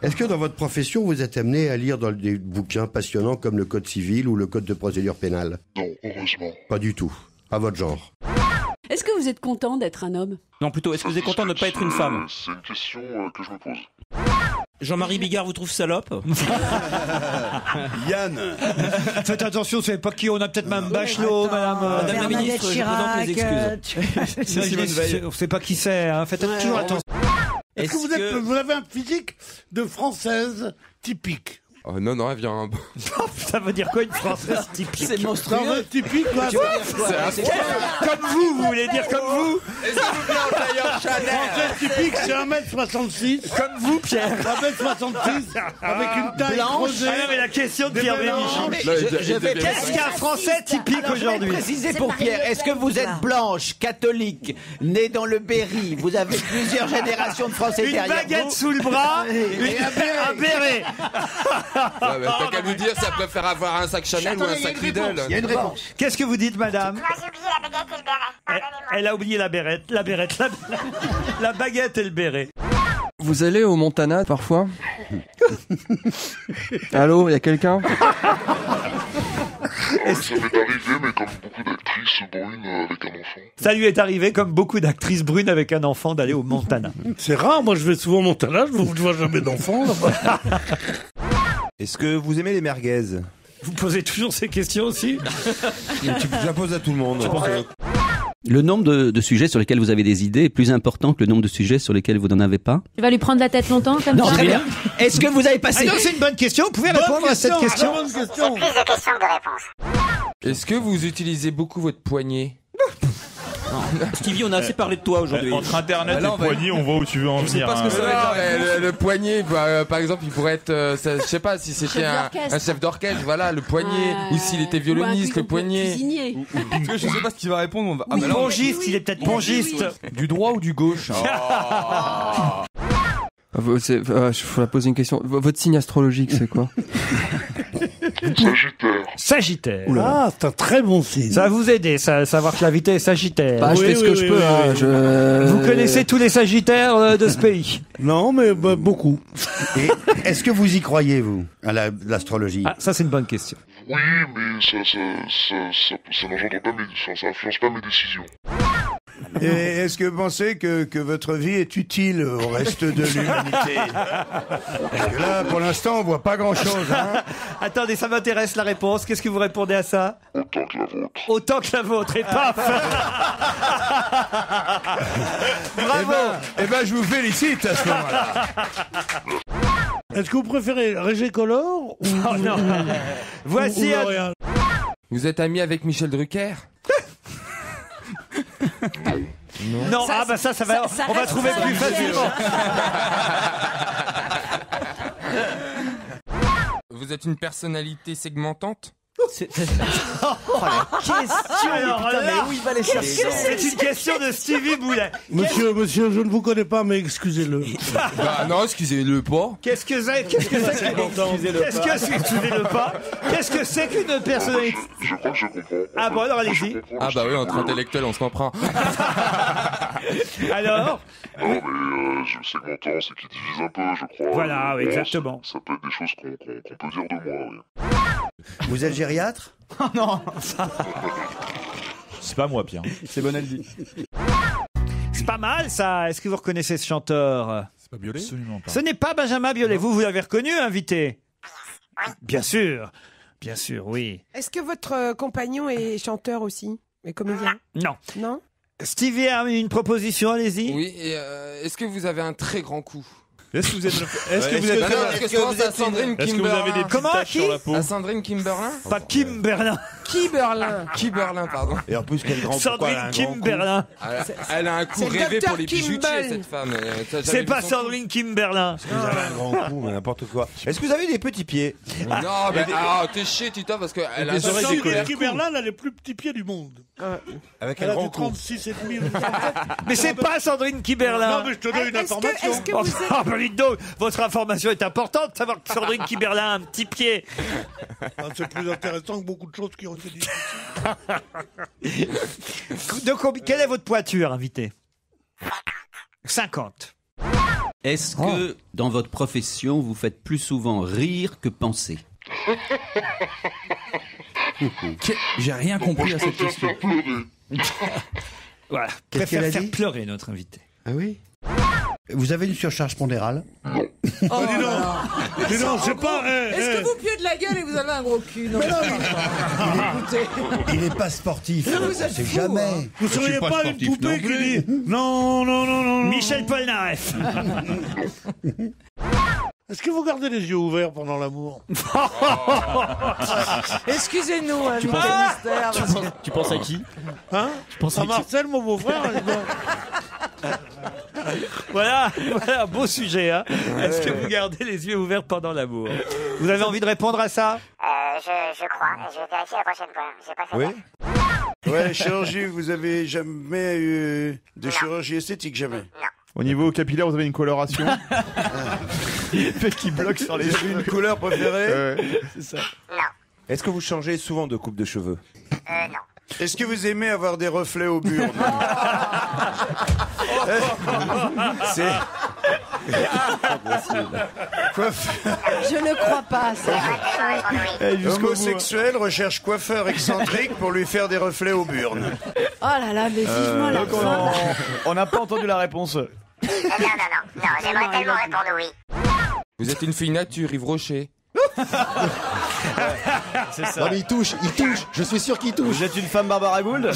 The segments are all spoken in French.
Est-ce que dans votre profession, vous êtes amené à lire dans des bouquins passionnants comme le Code civil ou le Code de procédure pénale? Non, heureusement. Pas du tout. Pas votre genre. Est-ce que vous êtes content d'être un homme? Non, plutôt, est-ce que vous êtes content de ne pas être une femme? C'est une question que je me pose. Jean-Marie Bigard vous trouve salope? Yann. Faites attention, c'est pas qui, on a peut-être même Bachelot, madame. Madame la ministre, je présente mes excuses. On sait pas qui c'est, hein. Faites toujours attention. Est-ce que vous avez un physique de française typique? Oh non, elle vient. Ça veut dire quoi une française typique? C'est monstrueux. Typique, quoi. Comme vous voulez dire comme vous? Est-ce que vous venez en tailleur Chanel? Française typique, c'est 1m66. Comme vous, Pierre. 1m66, avec une taille creusée. Ah non, mais la question de Pierre Bénichou. Qu'est-ce qu'un français typique aujourd'hui? Préciser pour Pierre, est-ce que vous êtes blanche, catholique, née dans le Berry? Vous avez plusieurs générations de Français Une derrière baguette vous. sous le bras, un béret. T'as qu'à lui dire si elle préfère avoir un sac Chanel ou un sac Lidl. Il y a une réponse. Qu'est-ce que vous dites, madame? Moi, j'ai oublié la baguette et le béret. Pardonnez-moi. Elle a oublié la baguette et le béret. Vous allez au Montana parfois? Allô, il y a quelqu'un? Ça m'est arrivé, mais comme beaucoup d'actrices brunes avec un enfant. Ça lui est arrivé, comme beaucoup d'actrices brunes avec un enfant, d'aller au Montana. C'est rare, moi je vais souvent au Montana, je ne vois jamais d'enfants. Est-ce que vous aimez les merguez? Vous posez toujours ces questions aussi? Je la pose à tout le monde. Le nombre de sujets sur lesquels vous avez des idées est plus important que le nombre de sujets sur lesquels vous n'en avez pas. Tu vas lui prendre la tête longtemps comme Non, ça? très bien. Est-ce que vous avez passé... Ah non, c'est une bonne question. Vous pouvez répondre à cette question? J'ai plus de questions que de réponses. Est-ce que vous utilisez beaucoup votre poignet? Stevie, on a assez parlé de toi aujourd'hui. Entre Internet et poignet, on voit où tu veux en Je sais venir. pas ce que ça veut dire. Le poignet, par exemple, il pourrait être, je sais pas si c'était un chef d'orchestre, voilà, le poignet, ou s'il était violoniste, le poignet. Je sais pas ce qu'il va répondre. Pongiste, il est peut-être pongiste. Du droit ou du gauche? Faut la poser une question. Votre signe astrologique, c'est quoi? Sagittaire. Sagittaire. Ah, c'est un très bon signe. Ça va vous aider, ça, savoir que l'invité est Sagittaire. Bah, je fais ce que je peux. Hein, Vous connaissez tous les Sagittaires de ce pays? Non, mais beaucoup. Et est-ce que vous y croyez, vous, à l'astrologie? Ah, ça c'est une bonne question. Oui, mais ça n'engendre pas ça influence pas mes décisions. Et est-ce que vous pensez que votre vie est utile au reste de l'humanité? Parce que là, pour l'instant, on voit pas grand-chose. Hein. Attendez, ça m'intéresse la réponse. Qu'est-ce que vous répondez à ça? Autant que la vôtre. Autant que la vôtre, et paf. Bravo. Eh ben, je vous félicite à ce moment-là. Est-ce que vous préférez Régé Color ou... Oh non. Voici un... Vous êtes ami avec Michel Drucker? Non, ça va, on va trouver plus facilement. Vous êtes une personnalité segmentante? Oh, la question. Alors putain, là, mais où il va les chercher? C'est une question de Stevie Boulet. Monsieur, je ne vous connais pas, mais excusez-le. Bah non, excusez-le pas. Qu'est-ce que c'est qu'une personnalité? Je crois que je comprends. Ah bon, alors allez-y. Ah bah oui, entre intellectuels, on se comprend. Alors? Non, mais segmentant, c'est qui divise un peu, je crois. Voilà, oui, exactement. Ça peut être des choses qu'on peut dire de moi, oui. Vous êtes gériatre? Oh non. C'est pas moi, Pierre. C'est Bonaldi. C'est pas mal ça. Est-ce que vous reconnaissez ce chanteur? C'est pas Biolay? Absolument pas. Ce n'est pas Benjamin Biolay. Vous l'avez reconnu, invité? Bien sûr. Bien sûr, oui. Est-ce que votre compagnon est chanteur aussi? Et comédien? Non. Non? Stevie a une proposition, allez-y. Oui, et est-ce que vous avez un très grand cou? Est-ce que vous êtes à Sandrine Est-ce que vous avez des petites taches sur la peau? À Sandrine Kimberlin? Pas Kimberlin. Kimberlin, pardon. Et en plus, quel grand Sandrine Kimberlin. Elle a un coup rêvé pour les bijoutiers, cette femme. C'est pas Sandrine Kimberlin. Vous avez un grand cou, mais n'importe quoi. Est-ce que vous avez des petits pieds? Non, mais t'es chier, Tita, parce qu'elle a des oreilles décollées. Kimberlin a les plus petits pieds du monde. Avec un grand cou. 36 et demi. Mais c'est pas Sandrine Kimberlin. Non, mais je te donne une information. Est-ce que vous êtes... Ah, bah, dites donc, votre information est importante, savoir que Sandrine Kimberlin a un petit pied. C'est plus intéressant que beaucoup de choses qui ont été dites. Donc, quelle est votre poiture, invité? 50. Est-ce que dans votre profession, vous faites plus souvent rire que penser? J'ai rien compris à cette question. Voilà. Qu'est-ce Préfère qu'elle a faire dit pleurer notre invité. Ah oui. Vous avez une surcharge pondérale? Dis non, c'est pas. Est-ce que vous puez de la gueule et vous avez un gros cul? Non, Il n'est pas sportif. vous êtes C'est fou, jamais. hein. Vous seriez pas une poupée qui dit non, non, non, non, non. Michel Polnareff. Est-ce que vous gardez les yeux ouverts pendant l'amour? Excusez-nous, Tu invité penses- mystère. parce que- Tu penses à qui? Hein? À Marcel, mon beau-frère. Voilà, beau sujet. Hein. Est-ce que vous gardez les yeux ouverts pendant l'amour? Vous avez envie de répondre à ça? Je crois. Je vais vérifier la prochaine fois. J'ai pas fait gaffe. Ouais, chirurgie, vous avez jamais eu de chirurgie esthétique, jamais? Au niveau capillaire, vous avez une coloration fait qui bloque sur les yeux. Une couleur préférée? C'est ça. Non. Est-ce que vous changez souvent de coupe de cheveux? Non. Est-ce que vous aimez avoir des reflets au burnes? C'est... Je ne crois pas, ça. Homosexuel recherche coiffeur excentrique pour lui faire des reflets aux burnes. Oh là là, mais vivement la fin. On n'a pas entendu la réponse. Non, j'aimerais tellement répondre oui. Vous êtes une fille nature, Yves Rocher. C'est ça. Non mais il touche, je suis sûr qu'il touche. Vous êtes une femme Barbara Gould?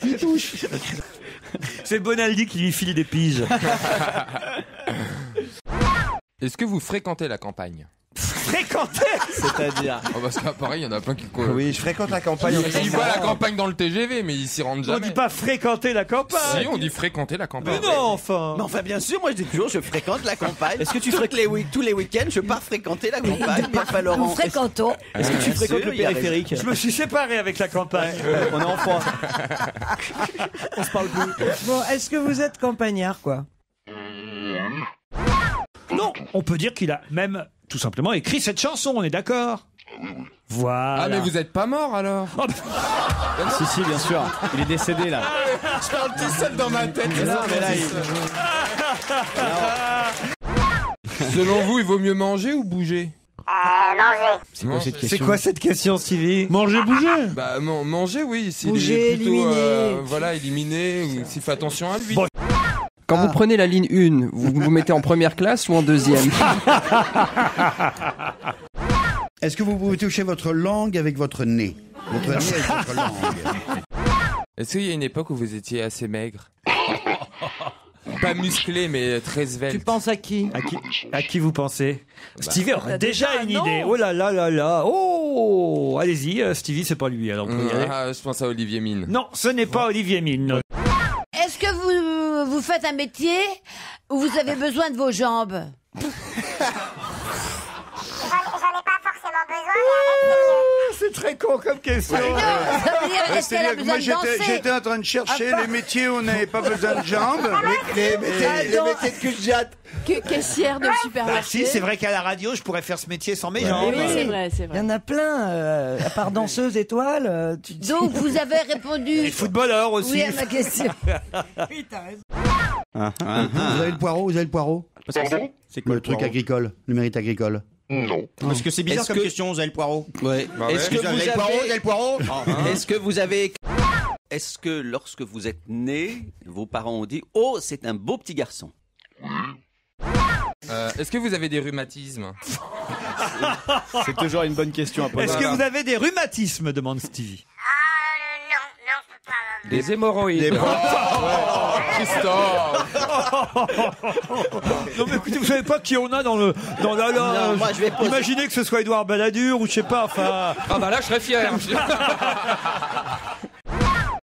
Il touche. C'est Bonaldi qui lui file des piges. Est-ce que vous fréquentez la campagne? Fréquenter? C'est-à-dire? Parce qu'à Paris, il y en a plein qui... Oui, je fréquente la campagne. Ils voient la campagne dans le TGV, mais ils s'y rendent jamais. On dit pas fréquenter la campagne. Si, on dit fréquenter la campagne. Mais non, enfin. Mais enfin, bien sûr, moi je dis toujours, je fréquente la campagne. Est-ce que tu tous les week-ends, je pars fréquenter la campagne. Pierre Laurent. Nous fréquentons. Est-ce que tu fréquentes le périphérique? Je me suis séparé avec la campagne. On est en froid. On se parle plus. Bon, est-ce que vous êtes campagnard, quoi? Non, on peut dire qu'il a même tout simplement écrit cette chanson, on est d'accord? Voilà. Ah, mais vous êtes pas mort alors? Si, bien sûr. Il est décédé là. Je parle tout seul dans ma tête. Non, mais là, Selon vous, il vaut mieux manger ou bouger? Manger. C'est quoi cette question? C'est quoi cette question, Stevie? Manger, bouger. Bah, manger, oui. S'il Bouger, est plutôt, éliminer. voilà, éliminer, ou s'il fait attention à lui. Bon. Quand vous prenez la ligne 1, vous vous mettez en première classe ou en deuxième? Est-ce que vous pouvez toucher votre langue avec votre nez? Votre nez avec votre langue. Est-ce qu'il y a une époque où vous étiez assez maigre? Pas musclé, mais très svelte. Tu penses à qui? À qui vous pensez? Stevie aurait déjà une non. idée. Oh là là là là. Oh, allez-y, Stevie, c'est pas lui. Alors, on peut y aller. Je pense à Olivier Mine. Non, ce n'est pas Olivier Mine. Est-ce que vous faites un métier où vous avez besoin de vos jambes? J'en ai pas forcément besoin, mais avec, c'est mieux. C'est très con comme question. Ça veut dire, est-ce qu'elle a C'est-à-dire que besoin moi de danser? j'étais en train de chercher les métiers où on n'avait pas besoin de jambes. Les métiers de cul-de-jatte. Caissière de Bah supermarché. si, c'est vrai qu'à la radio, je pourrais faire ce métier sans mes Oui, jambes. c'est vrai, c'est vrai. Il y en a plein, à part danseuse étoile. Donc vous avez répondu Et footballeur aussi. oui à ma question. Oui, t'as raison. Vous avez le poireau? Vous avez le poireau? Pardon? C'est quoi Le truc agricole, le mérite agricole. Non. Parce que c'est bizarre Est-ce comme que- question, vous avez le poireau. Ouais. Est-ce que Vous avez le poireau, vous avez le poireau? Est-ce que vous avez... Est-ce que lorsque vous êtes né, vos parents ont dit « Oh, c'est un beau petit garçon ». Est-ce que vous avez des rhumatismes? C'est toujours une bonne question à poser. Est-ce que vous avez des rhumatismes, demande Stevie. Non, je peux pas. Des hémorroïdes. Non mais écoutez, vous savez pas qui on a dans le la Non, moi, je vais poser- Imaginez que ce soit Édouard Balladur ou je sais pas, enfin. Ah bah là, je serais fier.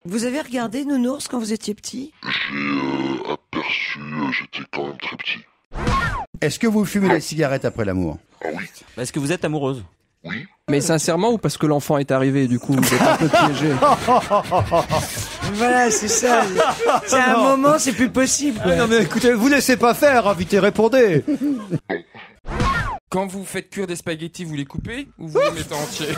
Vous avez regardé Nounours quand vous étiez petit? J'ai aperçu, j'étais quand même très petit. Est-ce que vous fumez des cigarettes après l'amour? Ah oui, Est-ce que vous êtes amoureuse? oui. Mais sincèrement ou parce que l'enfant est arrivé, du coup, vous êtes un peu piégé? Voilà, c'est ça. C'est un moment, c'est plus possible. Non mais écoutez, vous laissez pas faire, invité, répondez. quand vous faites cuire des spaghettis, vous les coupez ou vous les mettez entiers?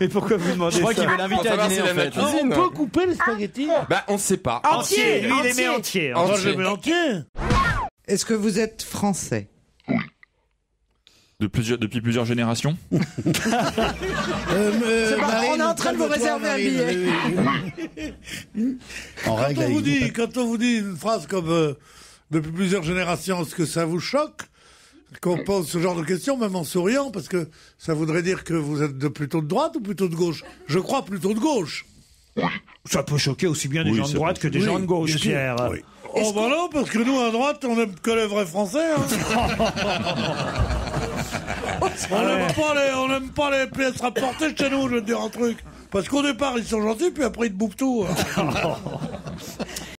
Mais pourquoi vous demandez ça? Je crois qu'il veut l'inviter à dîner, en fait. On peut couper les spaghettis? Bah, on sait pas. Entier. Lui, il les met entiers. Moi, je les mets entiers. Est-ce que vous êtes français? Depuis plusieurs générations. On est en train de vous réserver un billet. Quand on vous dit une phrase comme depuis plusieurs générations, est-ce que ça vous choque qu'on pose ce genre de questions, même en souriant, parce que ça voudrait dire que vous êtes plutôt de droite ou plutôt de gauche? Je crois plutôt de gauche. Ça peut choquer aussi bien des gens de droite que des gens de gauche, Pierre. Oui. Oh bah non, parce que nous, à droite, on aime que les vrais Français. Hein. On n'aime pas les pièces rapportées chez nous, je vais te dire un truc. Parce qu'au départ, ils sont gentils, puis après, ils te bouffent tout.